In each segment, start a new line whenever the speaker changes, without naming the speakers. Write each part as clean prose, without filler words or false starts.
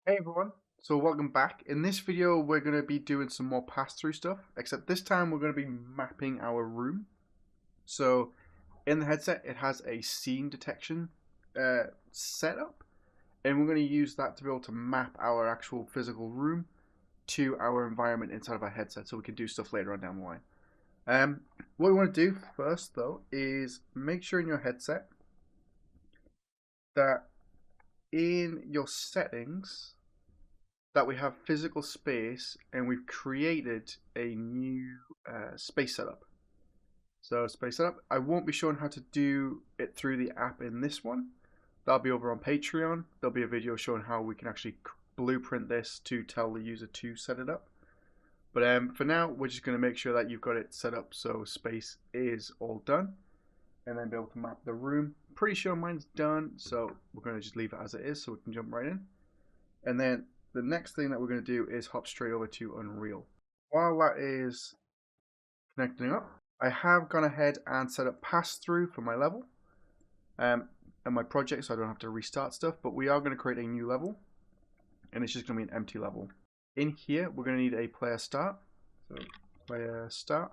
Hey everyone, so welcome back. In this video we're going to be doing some more pass-through stuff, except this time we're going to be mapping our room. So in the headset it has a scene detection setup, and we're going to use that to be able to map our actual physical room to our environment inside of our headset so we can do stuff later on down the line. What we want to do first though is make sure in your headset that in your settings that we have physical space and we've created a new space setup. So space setup, I won't be showing how to do it through the app in this one. That'll be over on Patreon. There'll be a video showing how we can actually blueprint this to tell the user to set it up. But for now, we're just going to make sure that you've got it set up so space is all done, and then be able to map the room. Pretty sure mine's done, so we're going to just leave it as it is so we can jump right in. And then the next thing that we're going to do is hop straight over to Unreal. While that is connecting up, I have gone ahead and set up pass-through for my level and my project, so I don't have to restart stuff, but we are going to create a new level, and it's just going to be an empty level. In here, we're going to need a player start. So player start.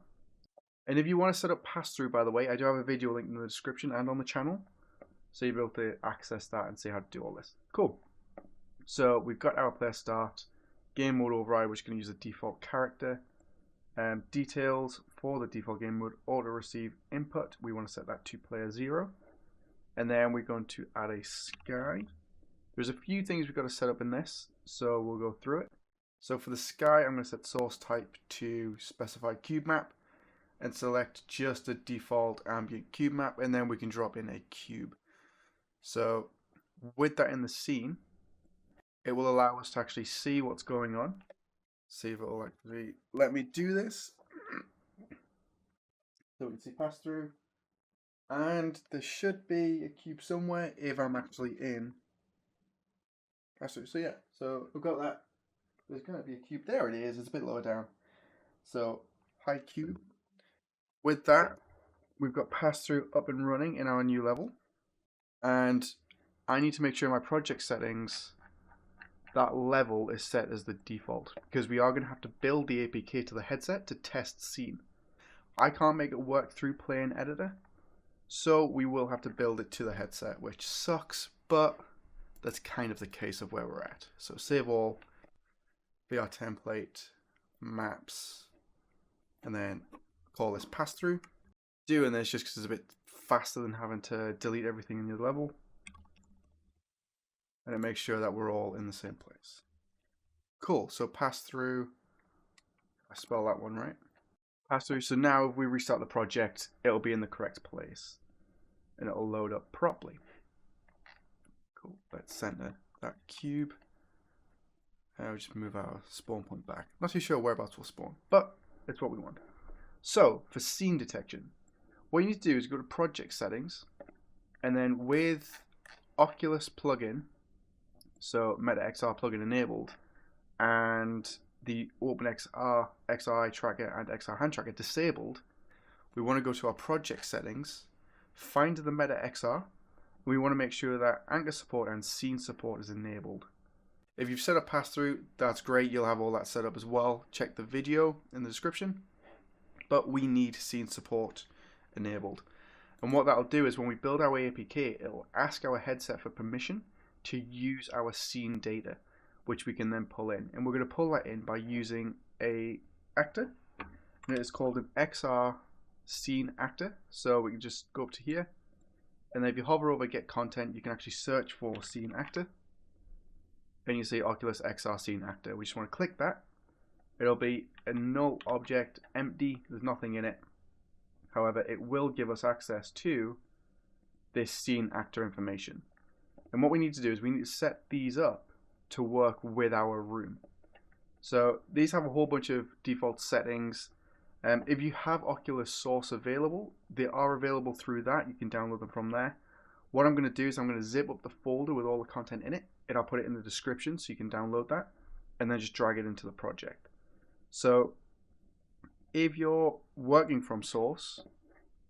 And if you want to set up pass-through, by the way, I do have a video linked in the description and on the channel, so you'll be able to access that and see how to do all this. Cool. So we've got our player start, game mode override, which is going to use the default character, details for the default game mode, auto receive input. We want to set that to player 0, and then we're going to add a sky. There's a few things we've got to set up in this, so we'll go through it. So for the sky, I'm going to set source type to specified cube map and select just a default ambient cube map, and then we can drop in a cube. So with that in the scene, it will allow us to actually see what's going on. See if it will actually let me do this. So we can see pass through. And there should be a cube somewhere if I'm actually in pass through. So yeah, so we've got that. There's going to be a cube. There it is. It's a bit lower down. So high cube. With that, we've got pass through up and running in our new level. And I need to make sure my project settings that level is set as the default, because we are going to have to build the APK to the headset to test scene. I can't make it work through Play in Editor, so we will have to build it to the headset, which sucks, but that's kind of the case of where we're at. So save all, VR template, maps, and then call this pass through. Doing this just because it's a bit faster than having to delete everything in your level. And it makes sure that we're all in the same place. Cool, so pass through, I spell that one right. Pass through, so now if we restart the project, it'll be in the correct place. And it'll load up properly. Cool, let's center that cube. I'll just move our spawn point back. Not too sure whereabouts will spawn, but it's what we want. So, for scene detection, what you need to do is go to project settings, and then with Oculus plugin, so MetaXR plugin enabled, and the OpenXR, XR tracker, and XR hand tracker disabled, we want to go to our project settings, find the MetaXR, and we want to make sure that anchor support and scene support is enabled. If you've set up pass-through, that's great, you'll have all that set up as well. Check the video in the description. But we need scene support enabled. And what that'll do is when we build our APK, it'll ask our headset for permission to use our scene data, which we can then pull in. And we're going to pull that in by using a actor, and it is called an XR scene actor. So we can just go up to here, and then if you hover over get content, you can actually search for scene actor, and you see Oculus XR scene actor. We just want to click that. It'll be a null object, empty, there's nothing in it. However, it will give us access to this scene actor information. And what we need to do is we need to set these up to work with our room. So these have a whole bunch of default settings. If you have Oculus Source available, they are available through that. You can download them from there. What I'm going to do is I'm going to zip up the folder with all the content in it, and I'll put it in the description so you can download that, and then just drag it into the project. So if you're working from Source,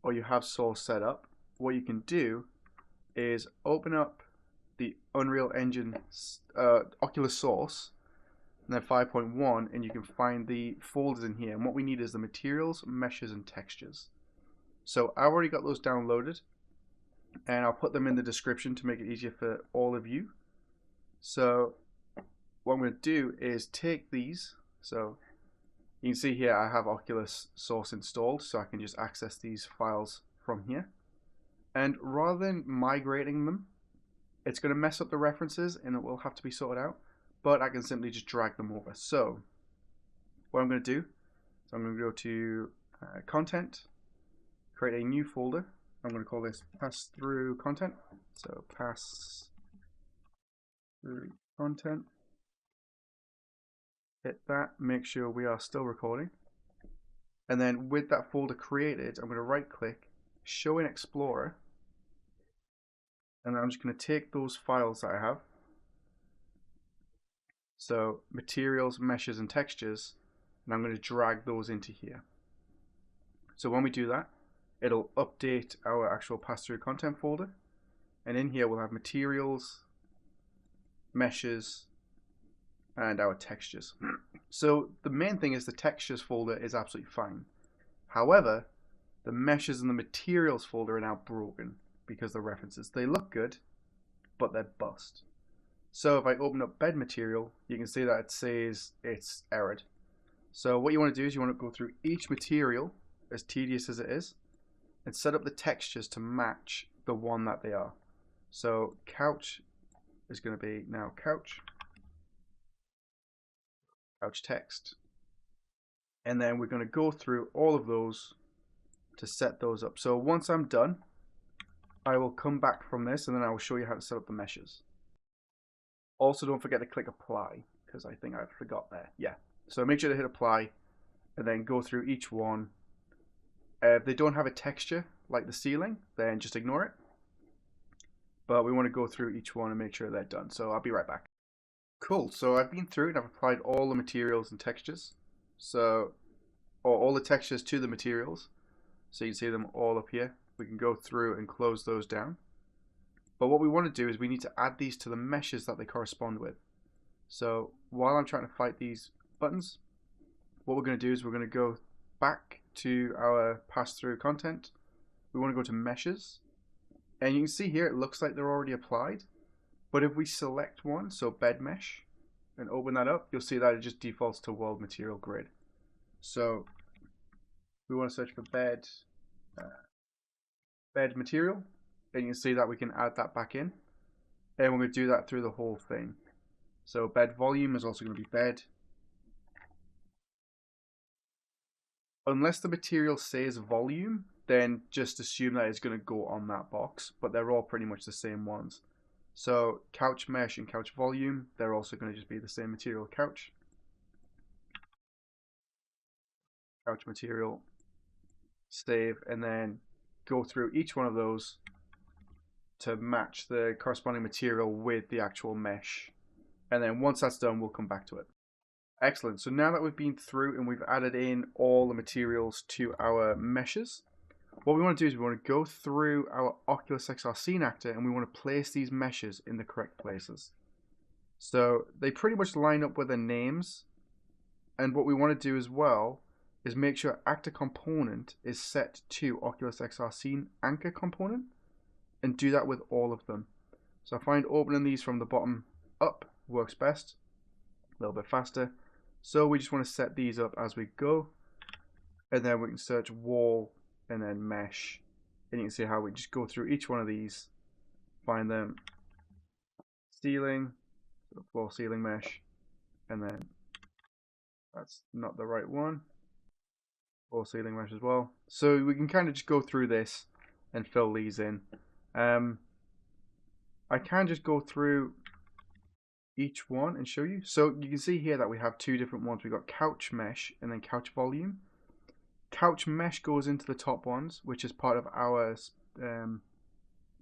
or you have Source set up, what you can do is open up the Unreal Engine Oculus source, and then 5.1, and you can find the folders in here. And what we need is the materials, meshes, and textures. So I already got those downloaded, and I'll put them in the description to make it easier for all of you. So what I'm going to do is take these. So you can see here I have Oculus source installed, so I can just access these files from here. And rather than migrating them, it's going to mess up the references and it will have to be sorted out, but I can simply just drag them over. So what I'm going to do is I'm going to go to content, create a new folder. I'm going to call this pass-through content. So pass-through content. Hit that, make sure we are still recording. And then with that folder created, I'm going to right click, show in Explorer. And I'm just going to take those files that I have. So materials, meshes, and textures. And I'm going to drag those into here. So when we do that, it'll update our actual pass-through content folder. And in here we'll have materials, meshes, and our textures. So the main thing is the textures folder is absolutely fine. However, the meshes and the materials folder are now broken because the references, they look good, but they're bust. So if I open up bed material, you can see that it says it's errored. So what you want to do is you want to go through each material, as tedious as it is, and set up the textures to match the one that they are. So couch is going to be now couch text, and then we're going to go through all of those to set those up. So once I'm done, I will come back from this and then I will show you how to set up the meshes. Also, don't forget to click apply, because I think I forgot there. Yeah, so make sure to hit apply and then go through each one. If they don't have a texture like the ceiling, then just ignore it, but we want to go through each one and make sure they're done. So I'll be right back. Cool, so I've been through and I've applied all the materials and textures. So, or all the textures to the materials. So you can see them all up here. We can go through and close those down. But what we want to do is we need to add these to the meshes that they correspond with. So while I'm trying to fight these buttons, what we're going to do is we're going to go back to our pass-through content. We want to go to meshes. And you can see here it looks like they're already applied. But if we select one, so bed mesh, and open that up, you'll see that it just defaults to world material grid. So we want to search for bed material, and you can see that we can add that back in. And we're going to do that through the whole thing. So bed volume is also going to be bed. Unless the material says volume, then just assume that it's going to go on that box, but they're all pretty much the same ones. So couch mesh and couch volume, they're also going to just be the same material, couch material, save, and then go through each one of those to match the corresponding material with the actual mesh. And then once that's done, we'll come back to it. Excellent. So now that we've been through and we've added in all the materials to our meshes, what we want to do is we want to go through our Oculus XR Scene Actor and we want to place these meshes in the correct places. So they pretty much line up with their names. And what we want to do as well is make sure Actor Component is set to Oculus XR Scene Anchor Component, and do that with all of them. So I find opening these from the bottom up works best, a little bit faster. So we just want to set these up as we go, and then we can search wall and then mesh, and you can see how we just go through each one of these, find them, ceiling, so floor ceiling mesh, and then that's not the right one, floor ceiling mesh as well. So we can kind of just go through this and fill these in. I can just go through each one and show you. So you can see here that we have two different ones. We've got couch mesh and then couch volume. Couch mesh goes into the top ones, which is part of our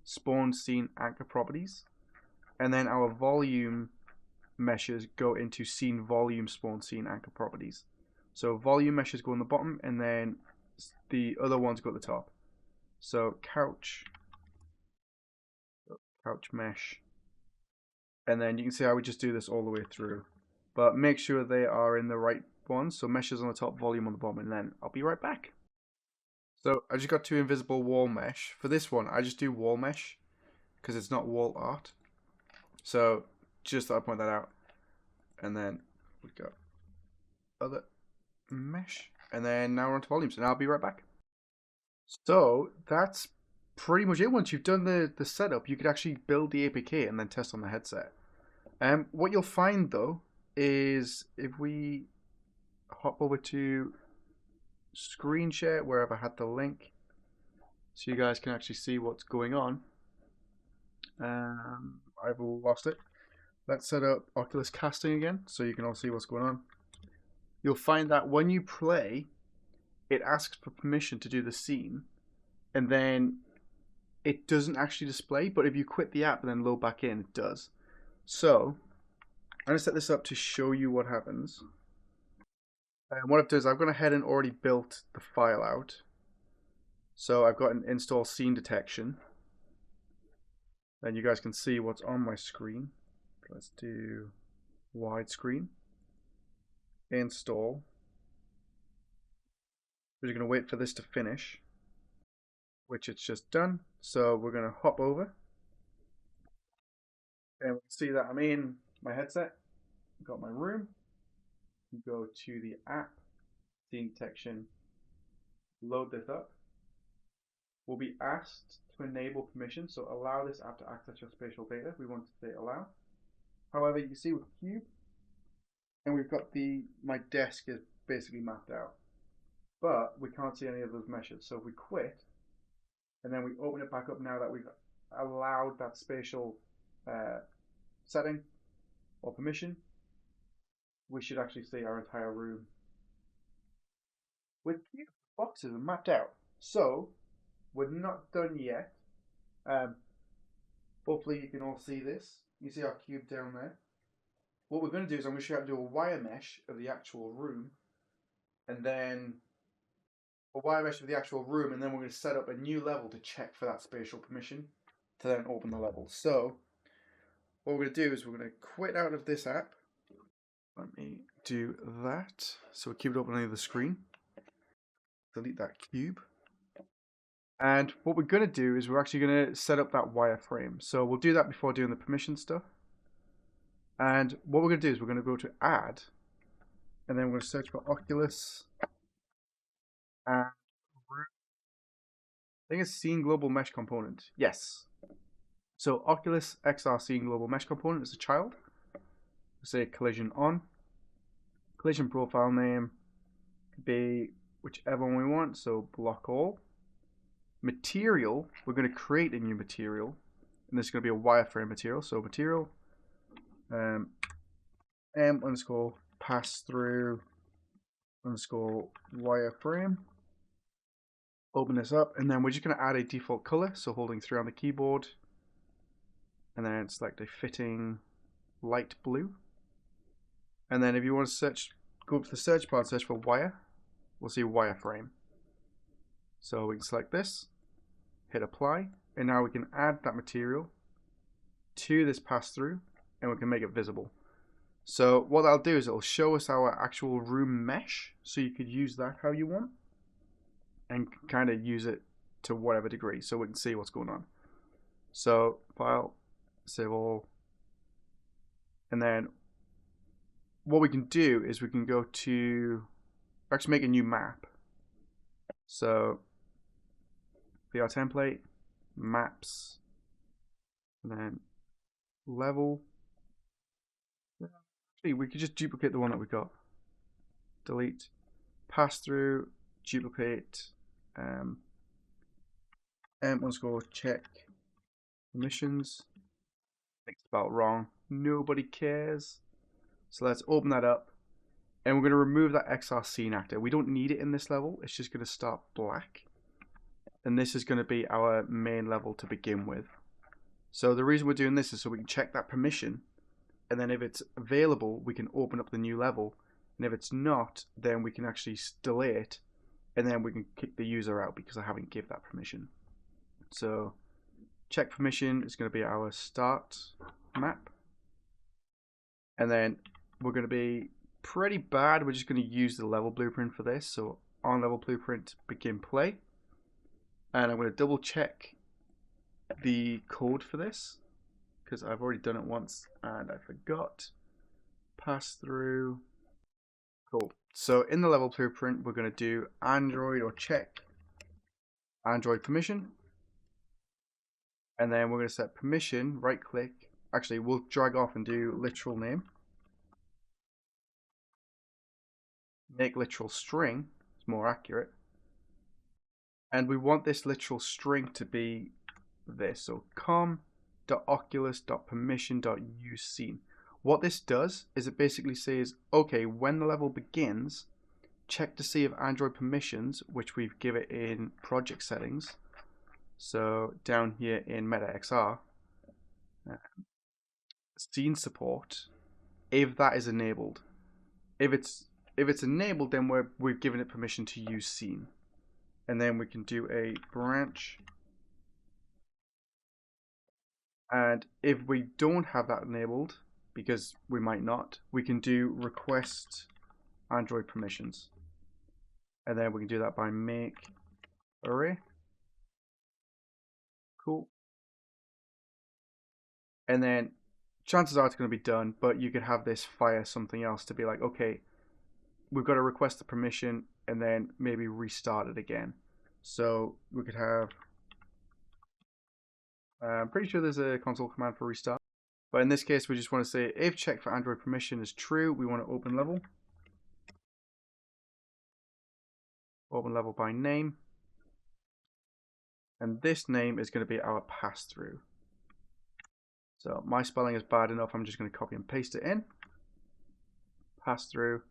spawn scene anchor properties, and then our volume meshes go into scene volume spawn scene anchor properties. So volume meshes go on the bottom, and then the other ones go at the top. So couch mesh, And then you can see how we just do this all the way through. But make sure they are in the right ones. So meshes on the top, volume on the bottom, and then I'll be right back. So I just got two invisible wall mesh. For this one, I just do wall mesh because it's not wall art. So just thought I'd point that out. And then we've got other mesh. And then now we're on to volumes, and I'll be right back. So that's pretty much it. Once you've done the setup, you could actually build the APK and then test on the headset. What you'll find though is if we hop over to screen share wherever I had the link, so you guys can actually see what's going on. I've lost it. Let's set up Oculus casting again so you can all see what's going on. You'll find that when you play, it asks for permission to do the scene, and then it doesn't actually display, but if you quit the app and then load back in, it does. So I'm going to set this up to show you what happens. And what I've done is I've gone ahead and already built the file out. So I've got an install scene detection. Then you guys can see what's on my screen. Let's do widescreen. Install. We're going to wait for this to finish, which it's just done. So we're going to hop over. And we can see that I'm in my headset. I've got my room. Go to the app, scene detection, load this up. We'll be asked to enable permission, so allow this app to access your spatial data. We want to say allow. However, you can see with Cube, and we've got my desk is basically mapped out, but we can't see any of those meshes. So if we quit, and then we open it back up now that we've allowed that spatial setting or permission, we should actually see our entire room with Cube boxes are mapped out. So we're not done yet. Hopefully you can all see this. You see our cube down there. What we're going to do is I'm going to show you how to do a wire mesh of the actual room, and then a wire mesh of the actual room, and then we're going to set up a new level to check for that spatial permission to then open the level. So what we're going to do is we're going to quit out of this app. Let me do that. So we'll keep it open on the screen. Delete that cube. And what we're going to do is we're actually going to set up that wireframe. So we'll do that before doing the permission stuff. And what we're going to do is we're going to go to add, and then we're going to search for Oculus. And I think it's Scene Global Mesh Component. Yes. So Oculus XR Scene Global Mesh Component is a child. Say collision on. Collision profile name could be whichever one we want, so block all. Material, we're going to create a new material, and this is going to be a wireframe material. So material m underscore pass through underscore wireframe. Open this up, and then we're just going to add a default color, so holding 3 on the keyboard, and then select a fitting light blue. And then if you want to search, go up to the search bar and search for wire, we'll see wireframe. So we can select this, hit apply, and now we can add that material to this pass through, and we can make it visible. So what that'll do is it'll show us our actual room mesh, so you could use that how you want, and kind of use it to whatever degree, so we can see what's going on. So file, save all, and then what we can do is we can go to actually make a new map. So VR template, maps, and then level. Actually, we could just duplicate the one that we got. Delete, pass through, duplicate, underscore check permissions. I think it's spelled wrong. Nobody cares. So let's open that up, and we're going to remove that XR scene actor. We don't need it in this level. It's just going to start black, and this is going to be our main level to begin with. So the reason we're doing this is so we can check that permission, and then if it's available, we can open up the new level, and if it's not, then we can actually delay it, and then we can kick the user out because I haven't given that permission. So check permission is going to be our start map. And then we're going to be pretty bad. We're just going to use the level blueprint for this. So on level blueprint, begin play. And I'm going to double check the code for this because I've already done it once and I forgot. Pass through. Cool. So in the level blueprint, we're going to do Android or check Android permission. And then we're going to set permission, right click. Actually, we'll drag off and do literal name. Make literal string. It's more accurate. And we want this literal string to be this. So com.oculus.permission.useScene. What this does is it basically says, okay, when the level begins, check to see if Android permissions, which we've given it in project settings. So down here in MetaXR, scene support, if that is enabled. If it's enabled, then we've given it permission to use scene. And then we can do a branch. And if we don't have that enabled, because we might not, we can do request Android permissions. And then we can do that by make array. Cool. And then chances are it's going to be done, but you could have this fire something else to be like, okay, we've got to request the permission and then maybe restart it again. So we could have, I'm pretty sure there's a console command for restart. But in this case, we just want to say if check for Android permission is true, we want to open level. Open level by name. And this name is going to be our pass-through. So my spelling is bad enough, I'm just going to copy and paste it in. Pass-through.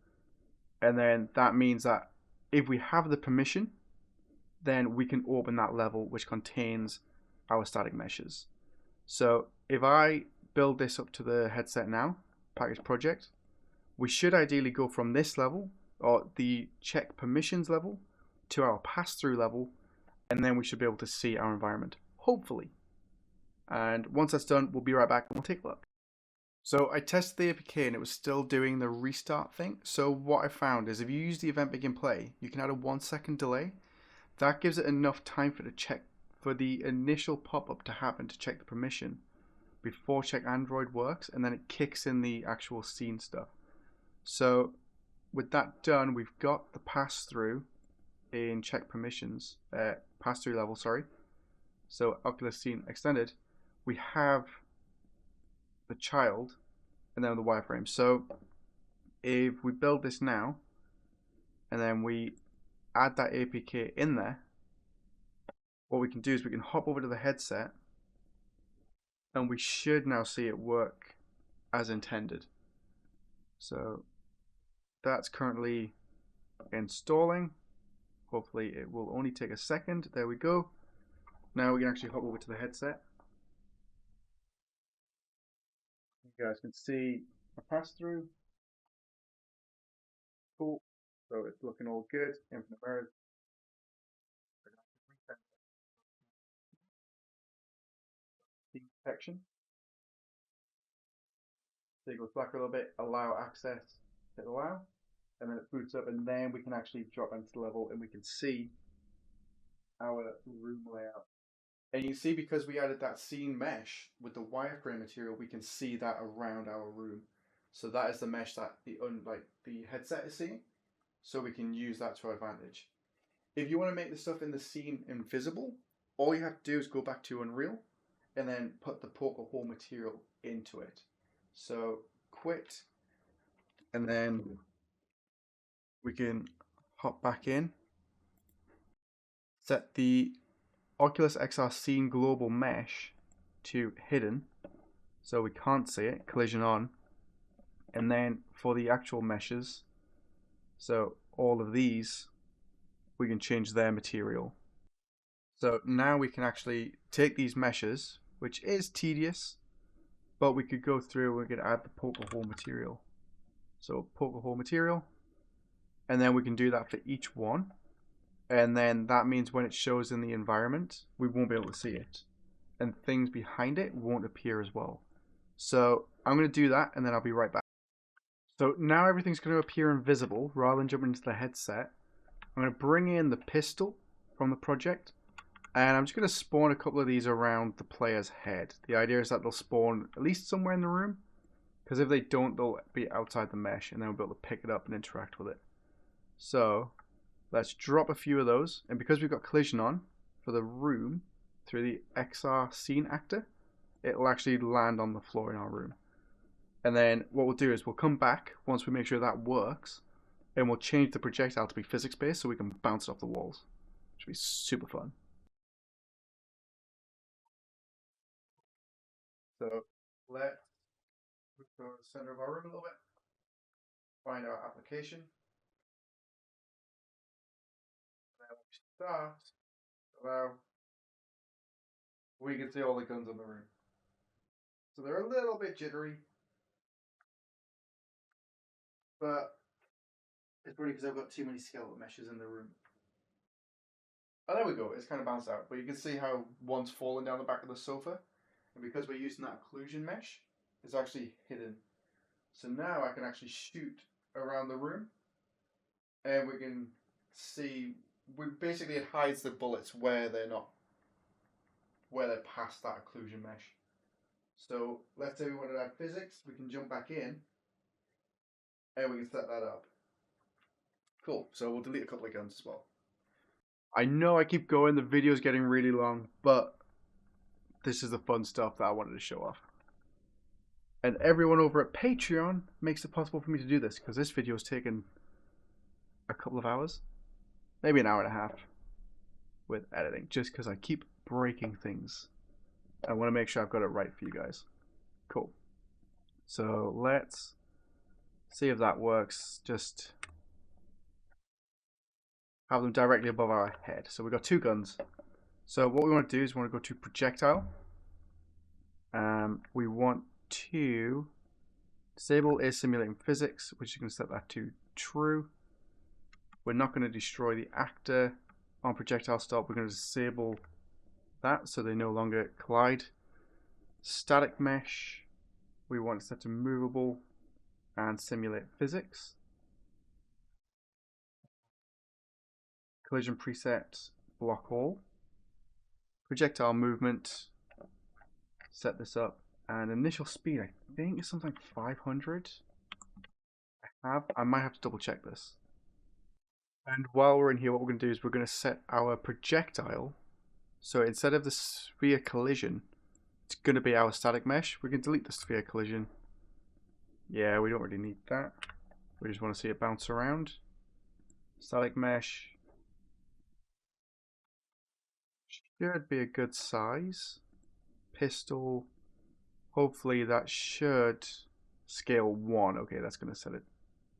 And then that means that if we have the permission, then we can open that level which contains our static meshes. So if I build this up to the headset now, package project, we should ideally go from this level, or the check permissions level, to our pass-through level, and then we should be able to see our environment, hopefully. And once that's done, we'll be right back and we'll take a look. So I tested the APK and it was still doing the restart thing. So what I found is if you use the event begin play, you can add a 1 second delay. That gives it enough time for it to check, for the initial pop-up to happen to check the permission before check Android works, and then it kicks in the actual scene stuff. So with that done, we've got the pass-through in check permissions, pass-through level, sorry. So Oculus Scene Extended, we have the child and then the wireframe. So if we build this now and then we add that APK in there, what we can do is we can hop over to the headset and we should now see it work as intended. So that's currently installing. Hopefully it will only take a second. There we go. Now we can actually hop over to the headset. You guys can see a pass through. Cool. So it's looking all good. Infinite mirrors. Detection. So it goes back a little bit, allow access, hit allow, and then it boots up, and then we can actually drop into the level and we can see our room layout. And you see, because we added that scene mesh with the wireframe material, we can see that around our room. So that is the mesh that the headset is seeing. So we can use that to our advantage. If you want to make the stuff in the scene invisible, all you have to do is go back to Unreal and then put the poker hole material into it. So quit, and then we can hop back in, set the Oculus XR Scene Global Mesh to hidden, so we can't see it, collision on, and then for the actual meshes, so all of these, we can change their material. So now we can actually take these meshes, which is tedious, but we could go through and we could add the poker hole material. So poker hole material, and then we can do that for each one. And then that means when it shows in the environment, we won't be able to see it. And things behind it won't appear as well. So I'm going to do that and then I'll be right back. So now everything's going to appear invisible rather than jumping into the headset. I'm going to bring in the pistol from the project, and I'm just going to spawn a couple of these around the player's head. The idea is that they'll spawn at least somewhere in the room, because if they don't, they'll be outside the mesh, and then we'll be able to pick it up and interact with it. So let's drop a few of those, and because we've got collision on for the room through the XR scene actor, it'll actually land on the floor in our room. And then what we'll do is we'll come back once we make sure that works, and we'll change the projectile to be physics based so we can bounce it off the walls, which will be super fun. So let's go to the center of our room a little bit, find our application, and then we start. Now we can see all the guns in the room. So they're a little bit jittery, but it's probably because I've got too many skeletal meshes in the room. Oh, there we go. It's kind of bounced out. But you can see how one's falling down the back of the sofa. And because we're using that occlusion mesh, it's actually hidden. So now I can actually shoot around the room. And we can see, basically it hides the bullets where they're not, where they're past that occlusion mesh. So let's say we wanted to add physics. We can jump back in. And we can set that up. Cool. So we'll delete a couple of guns as well. I know I keep going, the video's getting really long, but this is the fun stuff that I wanted to show off. And everyone over at Patreon makes it possible for me to do this, because this video has taken a couple of hours, maybe an hour and a half with editing, just because I keep breaking things. I want to make sure I've got it right for you guys. Cool. So let's see if that works. Just have them directly above our head. So we've got two guns. So what we want to do is we want to go to projectile. We want to disable is simulating physics, which you can set that to true. We're not going to destroy the actor on projectile stop. We're going to disable that so they no longer collide. Static mesh, we want to set to movable and simulate physics. Collision preset, block all. Projectile movement, set this up. And initial speed, I think is something like 500. I might have to double check this. And while we're in here, what we're going to do is we're going to set our projectile. So instead of the sphere collision, it's going to be our static mesh. We can delete the sphere collision. Yeah, we don't really need that. We just want to see it bounce around. Static mesh. Should be a good size. Pistol. Hopefully that should scale 1. Okay, that's going to set it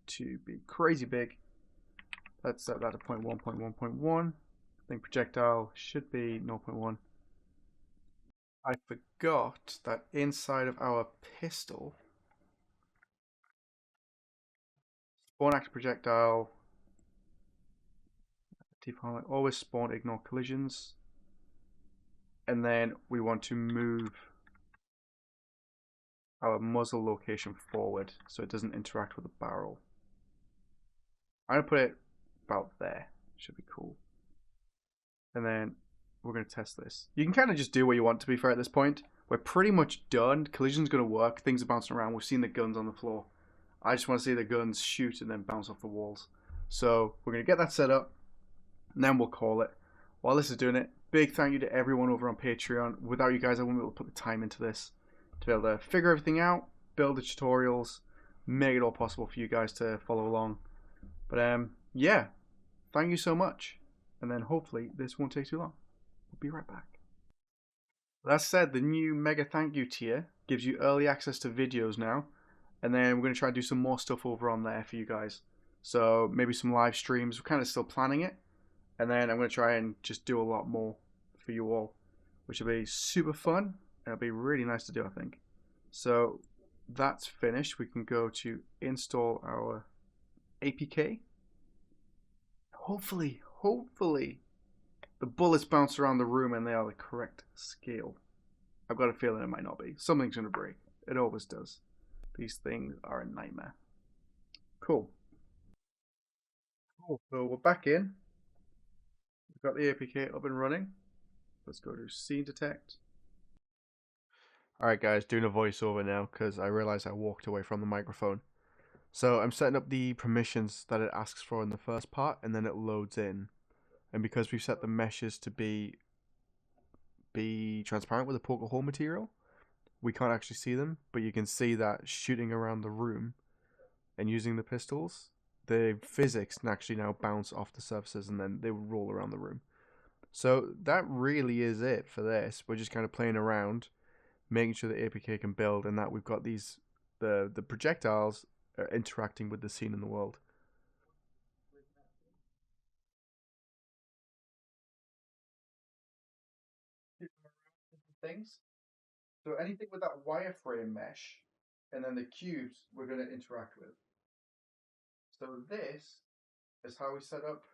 to be crazy big. Let's set that to 0.1, 0.1. I think projectile should be 0.1. I forgot that inside of our pistol, spawn active projectile, always spawn ignore collisions, and then we want to move our muzzle location forward so it doesn't interact with the barrel. I'm going to put it about there. Should be cool. And then we're going to test this. You can kind of just do what you want, to be fair, at this point. We're pretty much done. Collision's going to work. Things are bouncing around. We've seen the guns on the floor. I just want to see the guns shoot and then bounce off the walls. So we're going to get that set up, and then we'll call it. While this is doing it, big thank you to everyone over on Patreon. Without you guys, I wouldn't be able to put the time into this, to be able to figure everything out, build the tutorials, make it all possible for you guys to follow along. But yeah, thank you so much. And then hopefully this won't take too long. We'll be right back. That said, the new mega thank you tier gives you early access to videos now. And then we're going to try and do some more stuff over on there for you guys. So maybe some live streams. We're kind of still planning it. And then I'm going to try and just do a lot more for you all, which will be super fun. It'll be really nice to do, I think. So that's finished. We can go to install our APK. Hopefully, the bullets bounce around the room and they are the correct scale. I've got a feeling it might not be. Something's going to break. It always does. These things are a nightmare. Cool. Cool. So we're back in. We've got the APK up and running. Let's go to scene detect. Alright guys, doing a voiceover now because I realized I walked away from the microphone. So I'm setting up the permissions that it asks for in the first part, and then it loads in. And because we've set the meshes to be transparent with the poker hole material, we can't actually see them, but you can see that shooting around the room and using the pistols, the physics can actually now bounce off the surfaces and then they will roll around the room. So that really is it for this. We're just kind of playing around, making sure the APK can build, and that we've got these the projectiles are interacting with the scene in the world. Things. So anything with that wireframe mesh, and then the cubes we're going to interact with. So this is how we set up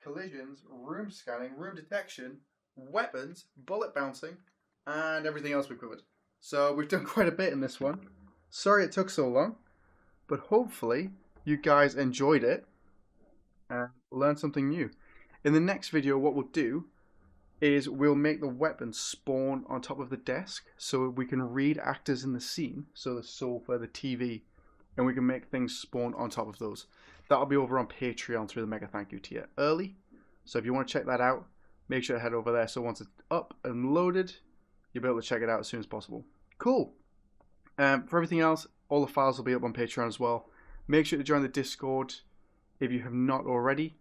collisions, room scanning, room detection, weapons, bullet bouncing, and everything else we covered. So we've done quite a bit in this one. Sorry it took so long, but hopefully you guys enjoyed it and learned something new. In the next video, what we'll do is we'll make the weapons spawn on top of the desk so we can read actors in the scene, so the sofa, the TV, and we can make things spawn on top of those. That'll be over on Patreon through the Mega Thank You tier early. So if you want to check that out, make sure to head over there. So once it's up and loaded, you'll be able to check it out as soon as possible. Cool. For everything else, all the files will be up on Patreon as well. Make sure to join the Discord if you have not already.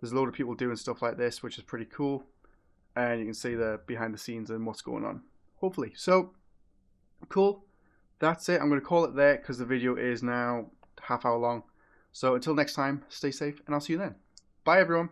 There's a load of people doing stuff like this, which is pretty cool. And you can see the behind the scenes and what's going on, hopefully. So, cool. That's it. I'm going to call it there because the video is now half hour long. So until next time, stay safe and I'll see you then. Bye everyone.